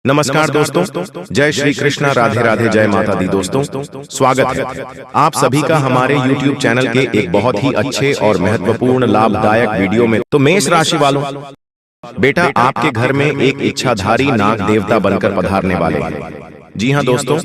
नमस्कार दोस्तों, जय श्री कृष्णा, राधे राधे, जय माता दी। दोस्तों स्वागत है आप सभी का हमारे YouTube चैनल के एक बहुत ही अच्छे और महत्वपूर्ण लाभदायक वीडियो में। तो मेष राशि वालों, बेटा आपके घर में एक इच्छाधारी नाग देवता बनकर पधारने वाले हैं। जी हाँ दोस्तों,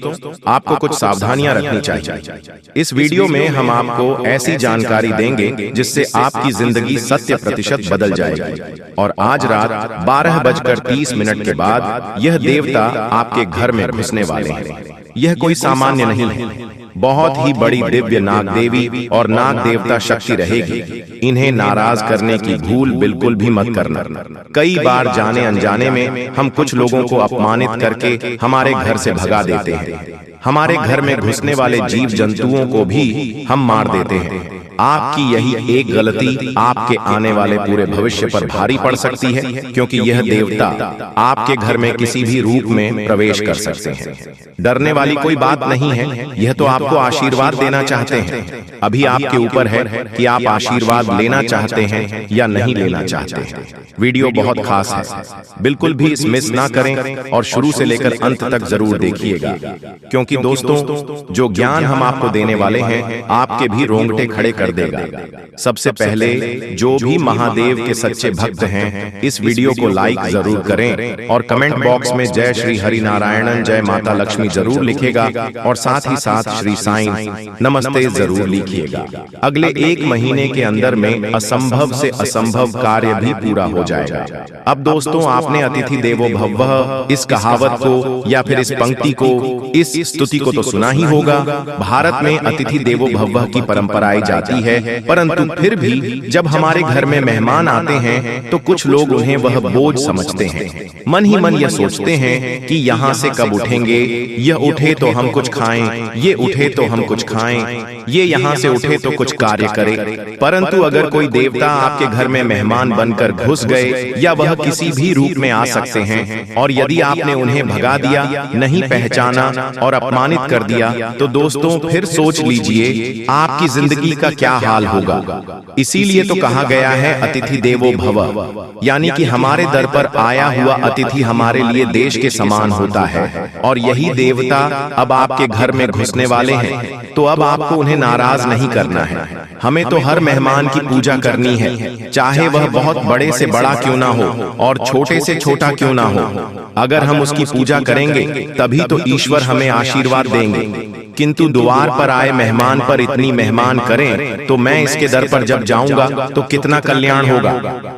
आपको कुछ सावधानियां रखनी चाहिए। इस वीडियो में हम आपको ऐसी जानकारी देंगे जिससे आपकी जिंदगी 100% बदल जाएगी। और आज रात 12:30 के बाद यह देवता आपके घर में घुसने वाले हैं। यह कोई सामान्य नहीं है, बहुत ही बड़ी दिव्य नाग देवी और नाग देवता शक्ति रहेगी। इन्हें नाराज करने की भूल बिल्कुल भी मत करना। कई बार जाने अनजाने में हम कुछ लोगों को अपमानित करके हमारे घर से भगा देते हैं। हमारे घर में घुसने वाले जीव जंतुओं को भी हम मार देते हैं। आपकी यही एक गलती आपके आने वाले पूरे भविष्य पर भारी पड़ सकती है, क्योंकि यह देवता आपके घर में किसी भी रूप में प्रवेश कर सकते हैं। डरने वाली कोई बात नहीं है, यह तो आपको आशीर्वाद देना चाहते हैं। अभी आपके ऊपर है कि आप आशीर्वाद लेना चाहते हैं या नहीं लेना चाहते हैं। वीडियो बहुत खास है, बिल्कुल भी मिस ना करें और शुरू से लेकर अंत तक जरूर देखिएगा, क्योंकि दोस्तों जो ज्ञान हम आपको देने वाले हैं आपके भी रोंगटे खड़े कर देगा। सबसे पहले जो भी महादेव के सच्चे भक्त हैं इस वीडियो को लाइक जरूर करें और कमेंट बॉक्स में जय श्री हरि नारायणन, जय माता लक्ष्मी जरूर लिखेगा और साथ ही साथ श्री साईं नमस्ते जरूर लिखिएगा। अगले एक महीने के अंदर में असंभव से असंभव कार्य भी पूरा हो जाएगा। अब दोस्तों, आपने अतिथि देवो भवः इस कहावत को या फिर इस पंक्ति को, इस स्तुति को तो सुना ही होगा। भारत में अतिथि देवो भवः की परंपराएं जाती है, परंतु फिर भी जब हमारे घर में मेहमान आते हैं तो कुछ लोग उन्हें वह बोझ समझते हैं। मन ही मन यह सोचते हैं कि यहाँ से कब उठेंगे, यह उठे तो हम कुछ खाएं, ये उठे तो हम कुछ खाएं, ये यहाँ से उठे तो कुछ कार्य करे। परंतु अगर कोई देवता आपके घर में मेहमान बनकर घुस गए या वह किसी भी रूप में आ सकते हैं, और यदि आपने उन्हें भगा दिया, नहीं पहचाना और अपमानित कर दिया, तो दोस्तों फिर सोच लीजिए आपकी जिंदगी का क्या हाल होगा। इसीलिए तो कहा गया है अतिथि देवो भव, यानी कि हमारे दर पर आया हुआ अतिथि हमारे लिए देश के समान होता है। और यही देवता अब आपके घर में घुसने वाले हैं, तो अब आपको उन्हें नाराज नहीं करना है। हमें तो हर मेहमान की पूजा करनी है, चाहे वह बहुत बड़े से बड़ा क्यों ना हो और छोटे से छोटा क्यों ना हो। अगर हम उसकी पूजा करेंगे तभी तो ईश्वर हमें आशीर्वाद देंगे। किंतु द्वार पर आए मेहमान पर इतनी मेहमान करें तो मैं इसके दर पर जब जाऊंगा तो कितना कल्याण होगा।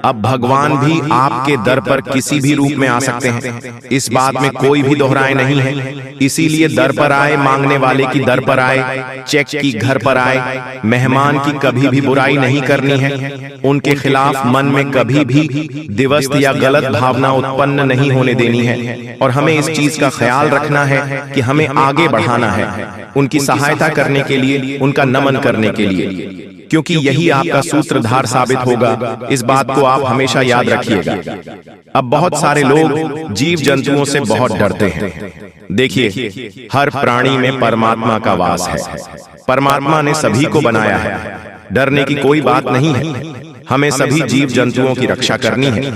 अब भगवान भी आपके दर पर किसी भी रूप में आ सकते हैं, इस बात में कोई भी दोहराए नहीं है। इसीलिए दर पर आए मांगने वाले की दर पर आए, चेक की घर पर आए। मेहमान की कभी भी बुराई नहीं करनी है, उनके खिलाफ मन में कभी भी दिवस्त या गलत भावना उत्पन्न नहीं होने देनी है। और हमें इस चीज का ख्याल रखना है कि हमें आगे बढ़ाना है, उनकी सहायता करने के लिए, उनका नमन करने के लिए, क्योंकि यही आपका सूत्रधार साबित होगा। इस बात को आप हमेशा याद रखिएगा। अब बहुत सारे लोग जीव जंतुओं से बहुत डरते हैं। देखिए, हर प्राणी में परमात्मा का वास है। परमात्मा ने सभी को बनाया है, डरने की कोई बात नहीं है। हमें सभी जीव जंतुओं की रक्षा करनी है,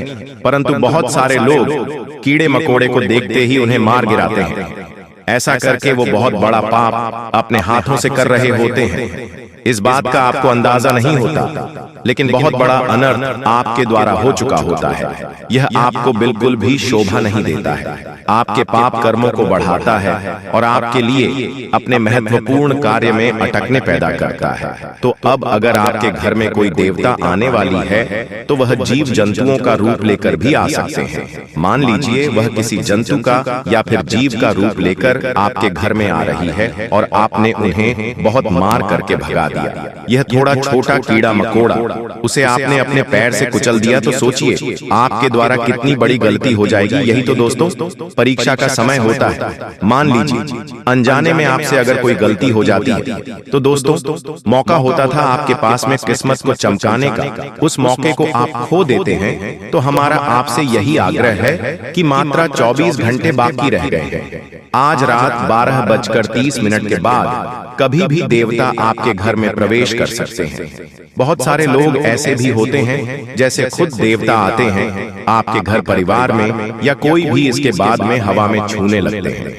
परंतु बहुत सारे लोग कीड़े मकोड़े को देखते ही उन्हें मार गिराते हैं। ऐसा करके वो बहुत बड़ा पाप अपने हाथों से कर रहे होते हैं। इस बात का आपको अंदाजा नहीं होता, लेकिन बहुत बड़ा अनर्थ आपके द्वारा हो चुका होता है। यह आपको बिल्कुल भी शोभा नहीं देता है, आपके पाप कर्मों को बढ़ाता है और आपके लिए अपने महत्वपूर्ण कार्य में अटकने पैदा करता है। तो अब अगर आपके घर में कोई देवता आने वाली है तो वह जीव जंतुओं का रूप लेकर भी आ सकते हैं। मान लीजिए वह किसी जंतु का या फिर जीव का रूप लेकर आपके घर में आ रही है और आपने उन्हें बहुत मार करके भगा दिया। यह थोड़ा छोटा कीड़ा मकोड़ा, उसे आपने अपने पैर से कुचल दिया, तो सोचिए आपके द्वारा कितनी बड़ी गलती हो जाएगी। यही तो दोस्तों परीक्षा का समय होता है। मान लीजिए अनजाने में आपसे अगर कोई गलती हो जाती है तो दोस्तों मौका होता था आपके पास में किस्मत को चमकाने का, उस मौके को आप खो देते हैं। तो हमारा आपसे यही आग्रह है कि मात्र 24 घंटे बाकी रह गए हैं। आज रात 12:30 के बाद कभी भी देवता आपके घर में प्रवेश कर सकते हैं। बहुत सारे लोग ऐसे भी होते हैं जैसे खुद देवता आते हैं आपके घर परिवार में या कोई भी इसके बाद में हवा में छूने लगते हैं,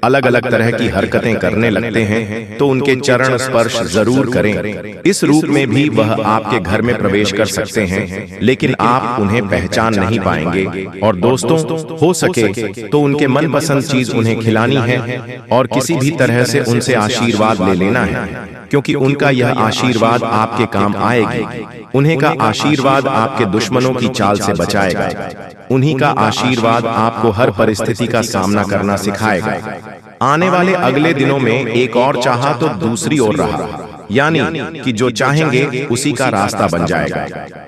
अलग अलग तरह की हरकतें करने लगते हैं, तो उनके चरण स्पर्श जरूर करें। इस रूप में भी वह आपके घर में प्रवेश कर सकते हैं, लेकिन आप उन्हें पहचान नहीं पाएंगे। और दोस्तों, हो सके तो उनके मनपसंद चीज उन्हें खिलानी है और किसी भी तरह से उनसे आशीर्वाद ले लेना है, क्योंकि उनका यह आशीर्वाद आपके काम आएगी। उन्हीं का आशीर्वाद आपके दुश्मनों की चाल से बचाएगा। उन्हीं का आशीर्वाद आपको हर परिस्थिति का सामना करना सिखाएगा। आने वाले अगले दिनों में एक और चाहा तो दूसरी ओर रहा, यानी कि जो चाहेंगे उसी का रास्ता बन जाएगा।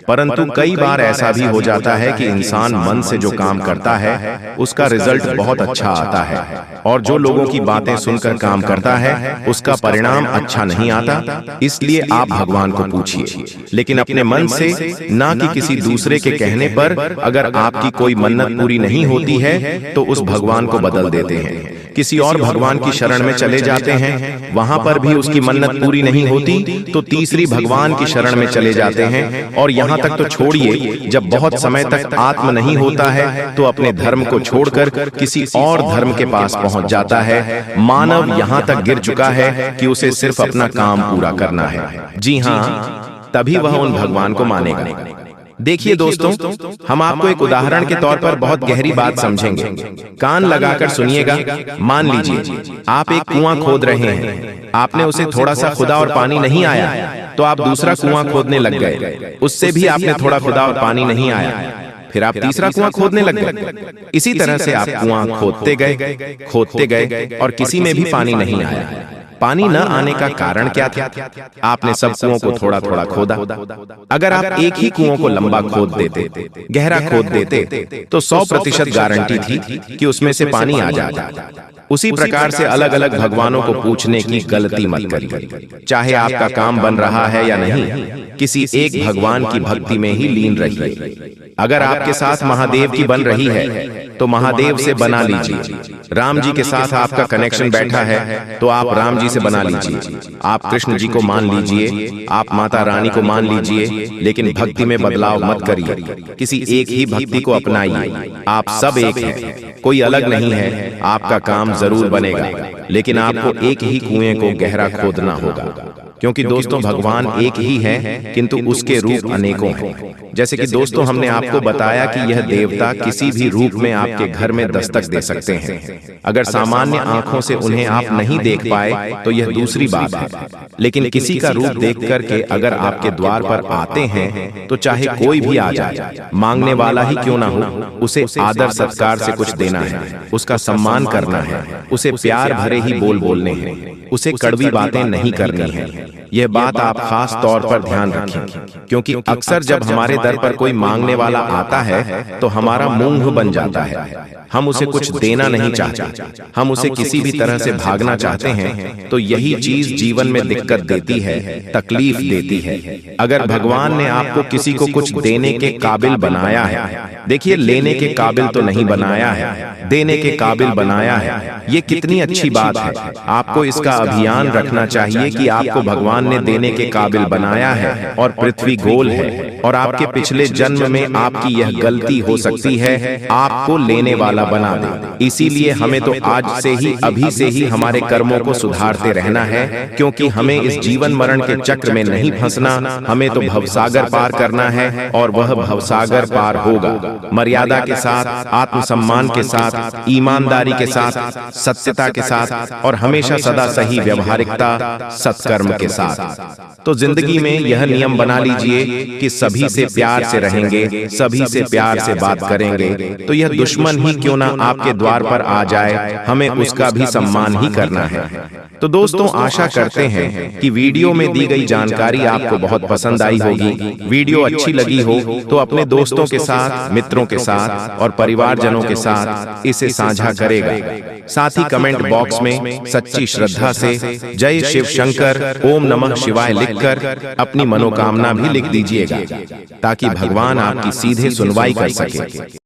परंतु कई बार ऐसा भी हो जाता है कि इंसान मन से जो काम करता है उसका रिजल्ट बहुत अच्छा आता है, और जो लोगों की बातें सुनकर काम करता है उसका परिणाम अच्छा नहीं आता। इसलिए आप भगवान को पूछिए, लेकिन अपने मन से, ना कि किसी दूसरे के कहने पर। अगर आपकी कोई मन्नत पूरी नहीं होती है तो उस भगवान को बदल देते हैं, किसी और भगवान की शरण में चले जाते हैं। वहां पर भी उसकी मन्नत पूरी नहीं होती तो तीसरी भगवान की शरण में चले जाते हैं। और यहाँ तक तो छोड़िए, जब बहुत समय तक आत्म नहीं होता है तो अपने धर्म को छोड़कर किसी और धर्म के पास पहुंच जाता है। मानव यहाँ तक गिर चुका है कि उसे सिर्फ अपना काम पूरा करना है। जी हाँ, तभी वह उन भगवान को मानेगा। देखिए दोस्तों, हम आपको एक उदाहरण के तौर पर बहुत गहरी बात समझेंगे। कान लगाकर सुनिएगा। मान लीजिए आप एक कुआं खोद रहे हैं, आपने उसे थोड़ा सा खुदा और पानी नहीं आया तो आप दूसरा कुआं खोदने लग गए, उससे भी आपने थोड़ा खुदा और पानी नहीं आया, फिर आप तीसरा कुआं खोदने लग गए। इसी तरह से आप कुआं खोदते गए और किसी में भी पानी नहीं आया। पानी न आने का कारण क्या था? आपने सब कुओं को थोड़ा थोड़ा खोदा। अगर आप एक ही कुओं को लंबा खोद देते, गहरा खोद देते, तो 100% गारंटी थी कि उसमें से पानी आ जाता। उसी प्रकार से अलग अलग भगवानों को पूछने की गलती मत करिए। चाहे आपका काम बन रहा है या नहीं, किसी एक भगवान की भक्ति में ही लीन रहिए। अगर आपके साथ महादेव की बन रही है तो महादेव से बना लीजिए। राम जी के साथ आपका कनेक्शन बैठा है तो आप राम जी से बना लीजिए। आप कृष्ण जी को मान लीजिए, आप माता रानी को मान लीजिए, लेकिन भक्ति में बदलाव मत करिए। किसी एक ही भक्ति को अपनाइए। आप सब एक हैं, कोई अलग नहीं है। आपका काम जरूर बनेगा, लेकिन आपको एक ही कुएं को गहरा खोदना होगा। क्योंकि दोस्तों, भगवान एक ही है, किंतु उसके रूप अनेकों हैं। जैसे कि दोस्तों, हमने आपको बताया कि यह देवता किसी भी रूप में आपके घर में दस्तक दे सकते हैं। अगर सामान्य आंखों से उन्हें आप नहीं देख पाए तो यह दूसरी बात है, लेकिन किसी का रूप देख करके अगर आपके द्वार पर आते हैं तो चाहे कोई भी आ जाए, मांगने वाला ही क्यों ना हो, उसे आदर सत्कार से कुछ देना है, उसका सम्मान करना है, उसे प्यार भरे ही बोल बोलने हैं, उसे कड़वी बातें नहीं करनी है। यह बात आप खास तौर पर ध्यान रखें, क्योंकि अक्सर जब हमारे दर पर कोई मांगने वाला आता है तो हमारा मुंह बन जाता है। हम उसे कुछ देना नहीं चाहते, हम उसे किसी भी तरह से भागना चाहते हैं। तो यही चीज जीवन में दिक्कत देती है, तकलीफ देती है। अगर भगवान ने आपको किसी को कुछ देने के काबिल बनाया है, देखिए, लेने के काबिल तो नहीं बनाया है, देने के काबिल बनाया है। ये कितनी अच्छी बात है। आपको इसका अभियान रखना चाहिए कि आपको भगवान ने देने के काबिल बनाया है, और पृथ्वी गोल है, और आपके पिछले जन्म में आपकी यह गलती हो सकती है, आपको लेने वाला बना दे। इसीलिए हमें तो आज से ही, अभी से ही हमारे कर्मों को सुधारते रहना है, क्योंकि हमें इस जीवन मरण के चक्र में नहीं फंसना। हमें तो भवसागर पार करना है, और वह भवसागर पार होगा मर्यादा के साथ, आत्मसम्मान के साथ, ईमानदारी के साथ, सत्यता के साथ, और हमेशा सदा सही व्यवहारिकता, सत्कर्म के साथ। तो जिंदगी में यह नियम बना लीजिए कि सभी से प्यार से रहेंगे, सभी से प्यार से बात करेंगे। तो यह दुश्मन ही क्यों ना आपके द्वार पर आ जाए, हमें उसका भी सम्मान ही करना है। तो दोस्तों, आशा करते हैं कि वीडियो में दी गई जानकारी आपको बहुत पसंद आई होगी। वीडियो अच्छी लगी हो तो अपने दोस्तों के साथ, मित्रों के साथ और परिवारजनों के साथ इसे साझा करेगा। साथ ही कमेंट बॉक्स में सच्ची श्रद्धा से जय शिव शंकर, ओम नमः शिवाय लिखकर अपनी मनोकामना भी लिख दीजिएगा, ताकि भगवान आपकी सीधे सुनवाई कर सके।